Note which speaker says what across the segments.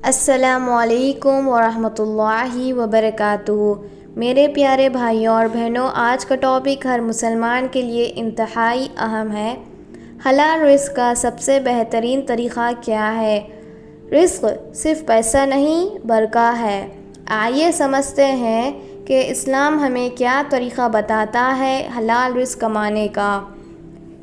Speaker 1: السلام علیکم ورحمۃ اللہ وبرکاتہ۔ میرے پیارے بھائیوں اور بہنوں، آج کا ٹاپک ہر مسلمان کے لیے انتہائی اہم ہے۔ حلال رزق کا سب سے بہترین طریقہ کیا ہے؟ رزق صرف پیسہ نہیں، برکہ ہے۔ آئیے سمجھتے ہیں کہ اسلام ہمیں کیا طریقہ بتاتا ہے حلال رزق کمانے کا۔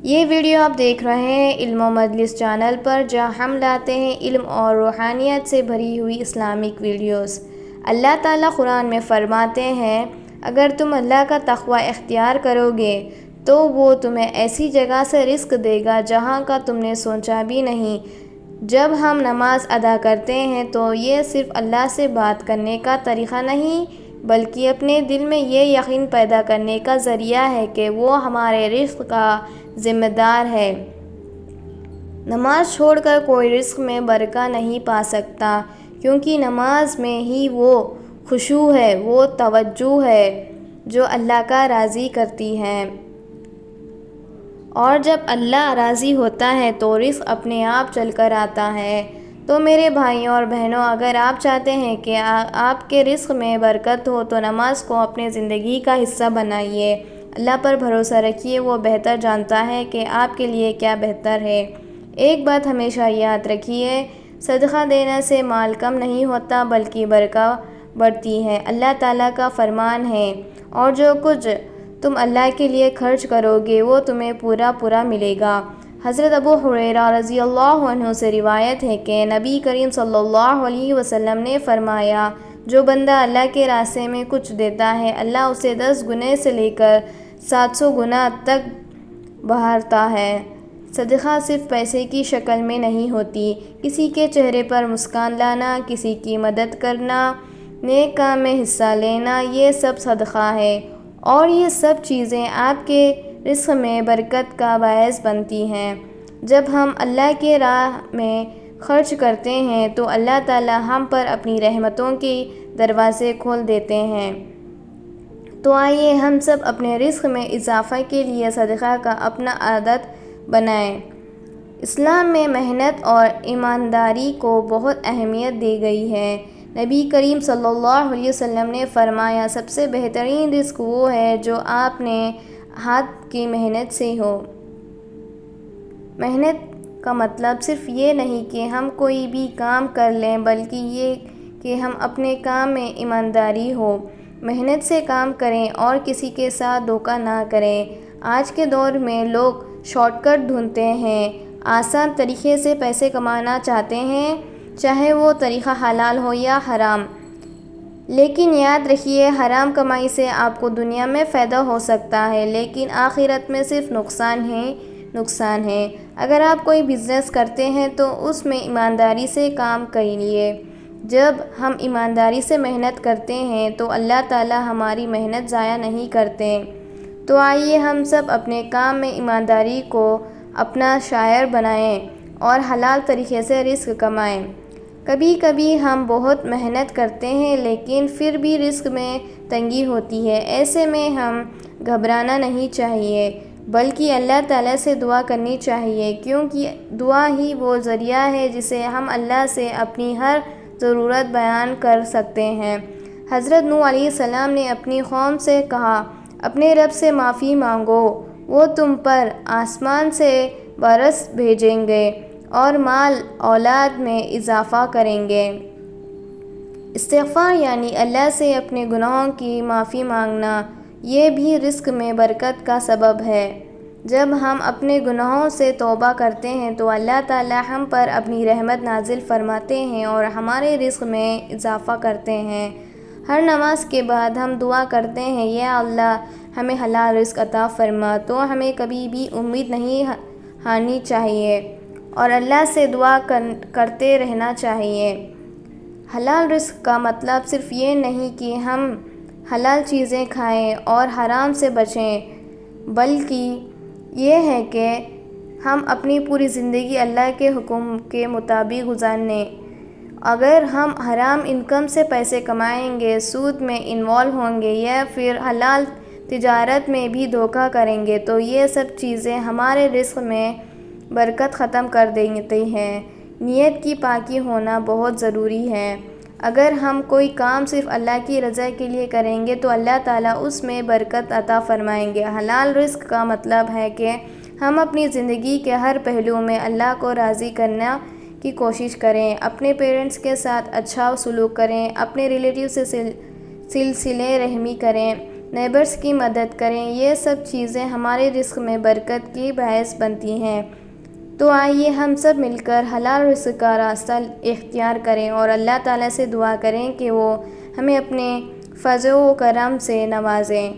Speaker 1: یہ ویڈیو آپ دیکھ رہے ہیں علم و مجلس چینل پر، جہاں ہم لاتے ہیں علم اور روحانیت سے بھری ہوئی اسلامک ویڈیوز۔ اللہ تعالیٰ قرآن میں فرماتے ہیں، اگر تم اللہ کا تقوی اختیار کرو گے تو وہ تمہیں ایسی جگہ سے رزق دے گا جہاں کا تم نے سوچا بھی نہیں۔ جب ہم نماز ادا کرتے ہیں تو یہ صرف اللہ سے بات کرنے کا طریقہ نہیں، بلکہ اپنے دل میں یہ یقین پیدا کرنے کا ذریعہ ہے کہ وہ ہمارے رزق کا ذمہ دار ہے۔ نماز چھوڑ کر کوئی رزق میں برکت نہیں پا سکتا، کیونکہ نماز میں ہی وہ خشوع ہے، وہ توجہ ہے جو اللہ کا راضی کرتی ہے۔ اور جب اللہ راضی ہوتا ہے تو رزق اپنے آپ چل کر آتا ہے۔ تو میرے بھائیوں اور بہنوں، اگر آپ چاہتے ہیں کہ آپ کے رزق میں برکت ہو تو نماز کو اپنے زندگی کا حصہ بنائیے۔ اللہ پر بھروسہ رکھیے، وہ بہتر جانتا ہے کہ آپ کے لیے کیا بہتر ہے۔ ایک بات ہمیشہ یاد رکھیے، صدقہ دینے سے مال کم نہیں ہوتا بلکہ برکت بڑھتی ہے۔ اللہ تعالیٰ کا فرمان ہے، اور جو کچھ تم اللہ کے لیے خرچ کرو گے وہ تمہیں پورا ملے گا۔ حضرت ابو ہریرہ رضی اللہ عنہ سے روایت ہے کہ نبی کریم صلی اللہ علیہ وسلم نے فرمایا، جو بندہ اللہ کے راستے میں کچھ دیتا ہے، اللہ اسے 10 گنے سے لے کر 700 گنا تک بڑھاتا ہے۔ صدقہ صرف پیسے کی شکل میں نہیں ہوتی، کسی کے چہرے پر مسکان لانا، کسی کی مدد کرنا، نیک کام میں حصہ لینا، یہ سب صدقہ ہے، اور یہ سب چیزیں آپ کے رزق میں برکت کا باعث بنتی ہیں۔ جب ہم اللہ کے راہ میں خرچ کرتے ہیں تو اللہ تعالیٰ ہم پر اپنی رحمتوں کے دروازے کھول دیتے ہیں۔ تو آئیے ہم سب اپنے رزق میں اضافہ کے لیے صدقہ کا اپنا عادت بنائیں۔ اسلام میں محنت اور ایمانداری کو بہت اہمیت دی گئی ہے۔ نبی کریم صلی اللہ علیہ وسلم نے فرمایا، سب سے بہترین رزق وہ ہے جو آپ نے ہاتھ کی محنت سے ہو۔ محنت کا مطلب صرف یہ نہیں کہ ہم کوئی بھی کام کر لیں، بلکہ یہ کہ ہم اپنے کام میں ایمانداری ہو، محنت سے کام کریں اور کسی کے ساتھ دھوکہ نہ کریں۔ آج کے دور میں لوگ شارٹ کٹ ڈھونڈتے ہیں، آسان طریقے سے پیسے کمانا چاہتے ہیں، چاہے وہ طریقہ حلال ہو یا حرام۔ لیکن یاد رکھیے، حرام کمائی سے آپ کو دنیا میں فائدہ ہو سکتا ہے لیکن آخرت میں صرف نقصان ہے۔ اگر آپ کوئی بزنس کرتے ہیں تو اس میں ایمانداری سے کام کیجیے۔ جب ہم ایمانداری سے محنت کرتے ہیں تو اللہ تعالیٰ ہماری محنت ضائع نہیں کرتے۔ تو آئیے ہم سب اپنے کام میں ایمانداری کو اپنا شعار بنائیں اور حلال طریقے سے رزق کمائیں۔ کبھی کبھی ہم بہت محنت کرتے ہیں لیکن پھر بھی رزق میں تنگی ہوتی ہے، ایسے میں ہم گھبرانا نہیں چاہیے بلکہ اللہ تعالیٰ سے دعا کرنی چاہیے، کیونکہ دعا ہی وہ ذریعہ ہے جسے ہم اللہ سے اپنی ہر ضرورت بیان کر سکتے ہیں۔ حضرت نوح علیہ السلام نے اپنی قوم سے کہا، اپنے رب سے معافی مانگو، وہ تم پر آسمان سے بارش بھیجیں گے اور مال اولاد میں اضافہ کریں گے۔ استغفار یعنی اللہ سے اپنے گناہوں کی معافی مانگنا، یہ بھی رزق میں برکت کا سبب ہے۔ جب ہم اپنے گناہوں سے توبہ کرتے ہیں تو اللہ تعالیٰ ہم پر اپنی رحمت نازل فرماتے ہیں اور ہمارے رزق میں اضافہ کرتے ہیں۔ ہر نماز کے بعد ہم دعا کرتے ہیں، یا اللہ ہمیں حلال رزق عطا فرما۔ تو ہمیں کبھی بھی امید نہیں ہارنی چاہیے اور اللہ سے دعا کرتے رہنا چاہیے۔ حلال رزق کا مطلب صرف یہ نہیں کہ ہم حلال چیزیں کھائیں اور حرام سے بچیں، بلکہ یہ ہے کہ ہم اپنی پوری زندگی اللہ کے حکم کے مطابق گزاریں۔ اگر ہم حرام انکم سے پیسے کمائیں گے، سود میں انوالو ہوں گے یا پھر حلال تجارت میں بھی دھوکہ کریں گے تو یہ سب چیزیں ہمارے رزق میں برکت ختم کر دیتی ہیں۔ نیت کی پاکی ہونا بہت ضروری ہے۔ اگر ہم کوئی کام صرف اللہ کی رضا کے لیے کریں گے تو اللہ تعالیٰ اس میں برکت عطا فرمائیں گے۔ حلال رزق کا مطلب ہے کہ ہم اپنی زندگی کے ہر پہلو میں اللہ کو راضی کرنے کی کوشش کریں، اپنے پیرنٹس کے ساتھ اچھا سلوک کریں، اپنے ریلیٹیو سے صلہ رحمی کریں، نیبرز کی مدد کریں۔ یہ سب چیزیں ہمارے رزق میں برکت کی باعث بنتی ہیں۔ تو آئیے ہم سب مل کر حلال رزق کا راستہ اختیار کریں اور اللہ تعالیٰ سے دعا کریں کہ وہ ہمیں اپنے فضل و کرم سے نوازیں۔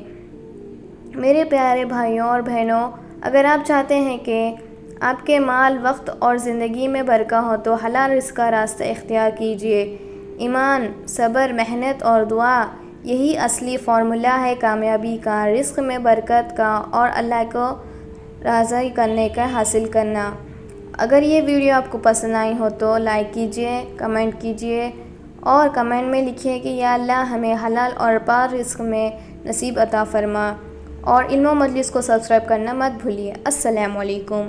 Speaker 1: میرے پیارے بھائیوں اور بہنوں، اگر آپ چاہتے ہیں کہ آپ کے مال، وقت اور زندگی میں برکت ہو تو حلال رزق کا راستہ اختیار کیجیے۔ ایمان، صبر، محنت اور دعا، یہی اصلی فارمولہ ہے کامیابی کا، رزق میں برکت کا اور اللہ کو راضی کرنے کا حاصل کرنا۔ اگر یہ ویڈیو آپ کو پسند آئی ہو تو لائک کیجیے، کمنٹ کیجیے اور کمنٹ میں لکھیے کہ یا اللہ ہمیں حلال اور پاک رزق میں نصیب عطا فرما، اور علم و مجلس کو سبسکرائب کرنا مت بھولیے۔ السلام علیکم۔